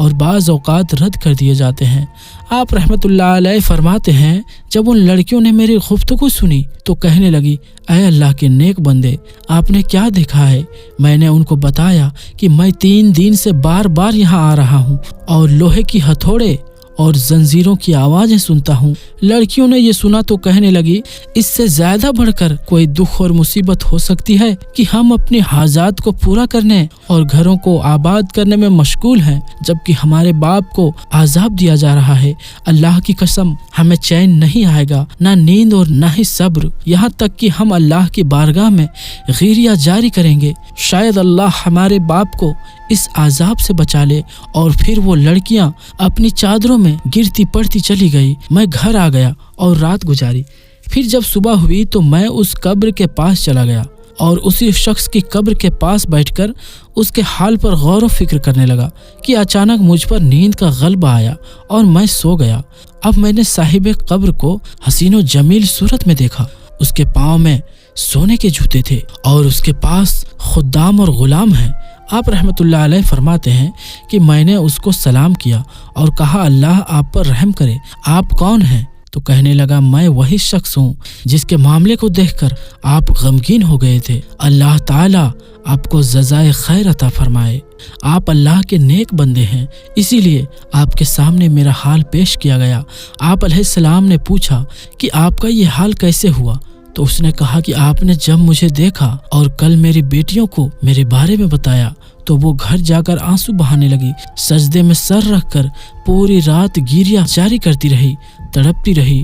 اور بعض اوقات رد کر دیے جاتے ہیں۔ آپ رحمت اللہ علیہ فرماتے ہیں جب ان لڑکیوں نے میری گفتگو سنی تو کہنے لگی اے اللہ کے نیک بندے، آپ نے کیا دیکھا ہے؟ میں نے ان کو بتایا کہ میں 3 دن سے بار بار یہاں آ رہا ہوں اور لوہے کی ہتھوڑے اور زنجیروں کی آوازیں سنتا ہوں۔ لڑکیوں نے یہ سنا تو کہنے لگی اس سے زیادہ بڑھ کر کوئی دکھ اور مصیبت ہو سکتی ہے کہ ہم اپنی حاجات کو پورا کرنے اور گھروں کو آباد کرنے میں مشغول ہیں جبکہ ہمارے باپ کو عذاب دیا جا رہا ہے۔ اللہ کی قسم ہمیں چین نہیں آئے گا، نہ نیند اور نہ ہی صبر، یہاں تک کہ ہم اللہ کی بارگاہ میں غیریہ جاری کریں گے، شاید اللہ ہمارے باپ کو اس عذاب سے بچا لے۔ اور پھر وہ لڑکیاں اپنی چادروں میں گرتی پڑتی چلی گئی۔ میں گھر آ گیا اور رات گزاری۔ پھر جب صبح ہوئی تو میں اس قبر کے پاس چلا گیا اور اسی شخص کی قبر کے پاس بیٹھ کر اس کے حال پر غور و فکر کرنے لگا کہ اچانک مجھ پر نیند کا غلبہ آیا اور میں سو گیا۔ اب میں نے صاحب قبر کو حسین و جمیل صورت میں دیکھا۔ اس کے پاؤں میں سونے کے جوتے تھے اور اس کے پاس خدام اور غلام ہیں۔ آپ رحمت اللہ علیہ فرماتے ہیں کہ میں نے اس کو سلام کیا اور کہا اللہ آپ پر رحم کرے، آپ کون ہیں؟ تو کہنے لگا میں وہی شخص ہوں جس کے معاملے کو دیکھ کر آپ غمگین ہو گئے تھے، اللہ تعالیٰ آپ کو جزائے خیر عطا فرمائے۔ آپ اللہ کے نیک بندے ہیں، اسی لیے آپ کے سامنے میرا حال پیش کیا گیا۔ آپ علیہ السلام نے پوچھا کہ آپ کا یہ حال کیسے ہوا؟ تو اس نے کہا کہ آپ نے جب مجھے دیکھا اور کل میری بیٹیوں کو میرے بارے میں بتایا تو وہ گھر جا کر آنسو بہانے لگی، سجدے میں سر رکھ کر پوری رات گیریاں جاری کرتی رہی، تڑپتی رہی،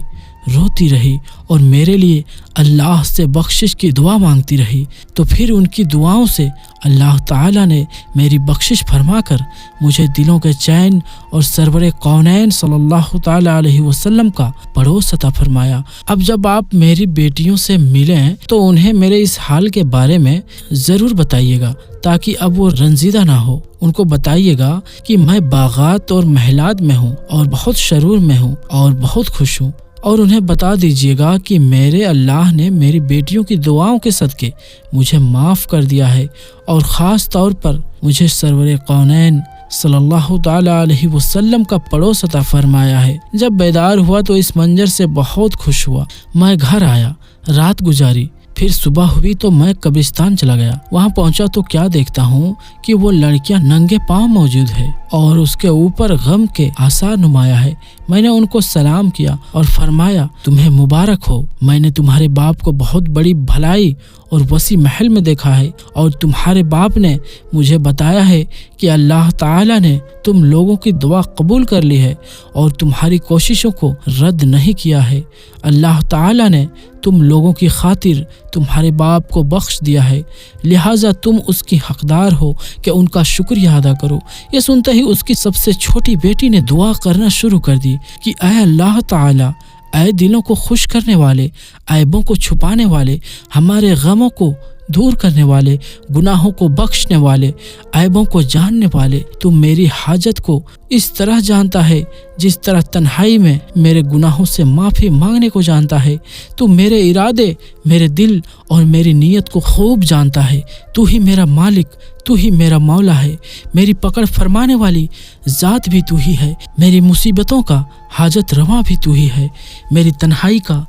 روتی رہی اور میرے لیے اللہ سے بخشش کی دعا مانگتی رہی۔ تو پھر ان کی دعاؤں سے اللہ تعالیٰ نے میری بخشش فرما کر مجھے دلوں کے چین اور سرور کونین صلی اللہ تعالیٰ علیہ وسلم کا پڑوس عطا فرمایا۔ اب جب آپ میری بیٹیوں سے ملیں تو انہیں میرے اس حال کے بارے میں ضرور بتائیے گا تاکہ اب وہ رنجیدہ نہ ہو۔ ان کو بتائیے گا کہ میں باغات اور محلات میں ہوں اور بہت سرور میں ہوں اور بہت خوش ہوں، اور انہیں بتا دیجیے گا کہ میرے اللہ نے میری بیٹیوں کی دعاؤں کے صدقے مجھے معاف کر دیا ہے اور خاص طور پر مجھے سرور کونین صلی اللہ تعالیٰ علیہ وسلم کا پڑوس عطا فرمایا ہے۔ جب بیدار ہوا تو اس منظر سے بہت خوش ہوا۔ میں گھر آیا، رات گزاری، پھر صبح ہوئی تو میں قبرستان چلا گیا۔ وہاں پہنچا تو کیا دیکھتا ہوں کہ وہ لڑکیاں ننگے پاؤں موجود ہے اور اس کے اوپر غم کے آثار نمایاں ہے۔ میں نے ان کو سلام کیا اور فرمایا تمہیں مبارک ہو، میں نے تمہارے باپ کو بہت بڑی بھلائی اور وسیع محل میں دیکھا ہے اور تمہارے باپ نے مجھے بتایا ہے کہ اللہ تعالیٰ نے تم لوگوں کی دعا قبول کر لی ہے اور تمہاری کوششوں کو رد نہیں کیا ہے۔ اللہ تعالیٰ نے تم لوگوں کی خاطر تمہارے باپ کو بخش دیا ہے، لہٰذا تم اس کی حقدار ہو کہ ان کا شکریہ ادا کرو۔ یہ سنتے ہی اس کی سب سے چھوٹی بیٹی نے دعا کرنا شروع کر دی کہ اے اللہ تعالیٰ، اے دلوں کو خوش کرنے والے، عیبوں کو چھپانے والے، ہمارے غموں کو دور کرنے والے، گناہوں کو بخشنے والے، عیبوں کو جاننے والے، تو میری حاجت کو اس طرح جانتا ہے جس طرح تنہائی میں میرے گناہوں سے معافی مانگنے کو جانتا ہے۔ تو میرے ارادے، میرے دل اور میری نیت کو خوب جانتا ہے۔ تو ہی میرا مالک، تو ہی میرا مولا ہے، میری پکڑ فرمانے والی ذات بھی تو ہی ہے، میری مصیبتوں کا حاجت رواں بھی تو ہی ہے، میری تنہائی کا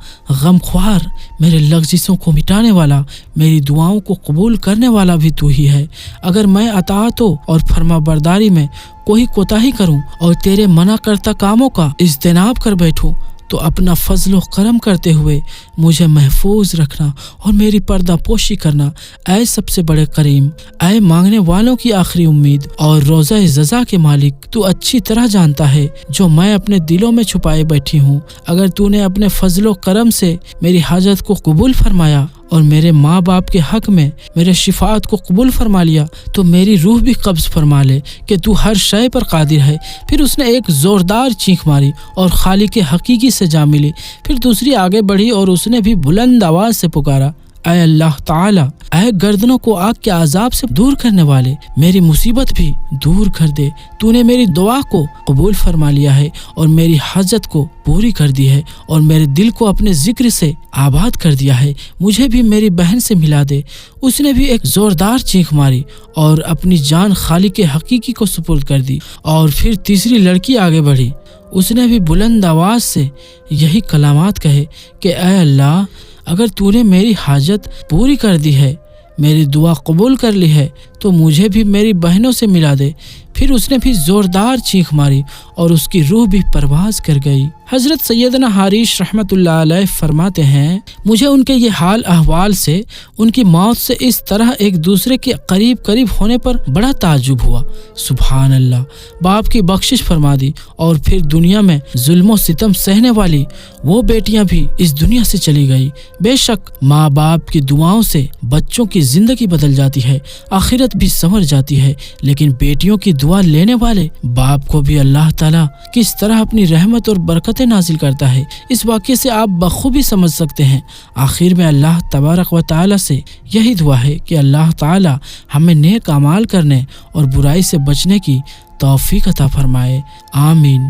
غم خوار، میرے لغزشوں کو مٹانے والا، میری دعاؤں کو قبول کرنے والا بھی تو ہی ہے۔ اگر میں اطاعتوں اور فرما برداری میں کوئی کوتاہی کروں اور تیرے منع کرتا کاموں کا اجتناب کر بیٹھوں تو اپنا فضل و کرم کرتے ہوئے مجھے محفوظ رکھنا اور میری پردہ پوشی کرنا، اے سب سے بڑے کریم، اے مانگنے والوں کی آخری امید اور روزہ جزا کے مالک۔ تو اچھی طرح جانتا ہے جو میں اپنے دلوں میں چھپائے بیٹھی ہوں۔ اگر تو نے اپنے فضل و کرم سے میری حاجت کو قبول فرمایا اور میرے ماں باپ کے حق میں میرے شفاعت کو قبول فرما لیا تو میری روح بھی قبض فرما لے کہ تو ہر شے پر قادر ہے۔ پھر اس نے ایک زوردار چیخ ماری اور خالق حقیقی سے جا ملی۔ پھر دوسری آگے بڑھی اور اس نے بھی بلند آواز سے پکارا، اے اللہ تعالی، اے گردنوں کو آگ کے عذاب سے دور کرنے والے، میری مصیبت بھی دور کر دے۔ تو نے میری دعا کو قبول فرما لیا ہے اور میری حاجت کو پوری کر دی ہے اور میرے دل کو اپنے ذکر سے آباد کر دیا ہے۔ مجھے بھی میری بہن سے ملا دے۔ اس نے بھی ایک زوردار چیخ ماری اور اپنی جان خالق حقیقی کو سپرد کر دی۔ اور پھر تیسری لڑکی آگے بڑھی، اس نے بھی بلند آواز سے یہی کلمات کہے کہ اے اللہ، اگر تو نے میری حاجت پوری کر دی ہے، میری دعا قبول کر لی ہے، تو مجھے بھی میری بہنوں سے ملا دے۔ پھر اس نے بھی زوردار چیخ ماری اور اس کی روح بھی پرواز کر گئی۔ حضرت سیدنا حریش رحمت اللہ علیہ فرماتے ہیں، مجھے ان کے یہ حال احوال سے، ان کی موت سے اس طرح ایک دوسرے کے قریب قریب ہونے پر بڑا تعجب ہوا۔ سبحان اللہ، باپ کی بخشش فرما دی اور پھر دنیا میں ظلم و ستم سہنے والی وہ بیٹیاں بھی اس دنیا سے چلی گئی۔ بے شک ماں باپ کی دعاؤں سے بچوں کی زندگی بدل جاتی ہے، آخرت بھی سنور جاتی ہے، لیکن بیٹیوں کی دعا لینے والے باپ کو بھی اللہ تعالیٰ کس طرح اپنی رحمت اور برکتیں نازل کرتا ہے، اس واقعے سے آپ بخوبی سمجھ سکتے ہیں۔ آخر میں اللہ تبارک و تعالیٰ سے یہی دعا ہے کہ اللہ تعالیٰ ہمیں نیک اعمال کرنے اور برائی سے بچنے کی توفیق عطا فرمائے، آمین۔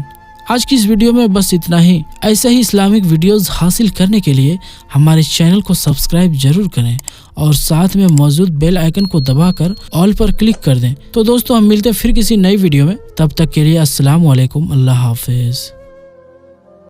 آج کی اس ویڈیو میں بس اتنا ہی۔ ایسے ہی اسلامک ویڈیوز حاصل کرنے کے لیے ہمارے چینل کو سبسکرائب ضرور کریں اور ساتھ میں موجود بیل آئیکن کو دبا کر آل پر کلک کر دیں۔ تو دوستو، ہم ملتے ہیں پھر کسی نئی ویڈیو میں، تب تک کے لیے السلام علیکم، اللہ حافظ۔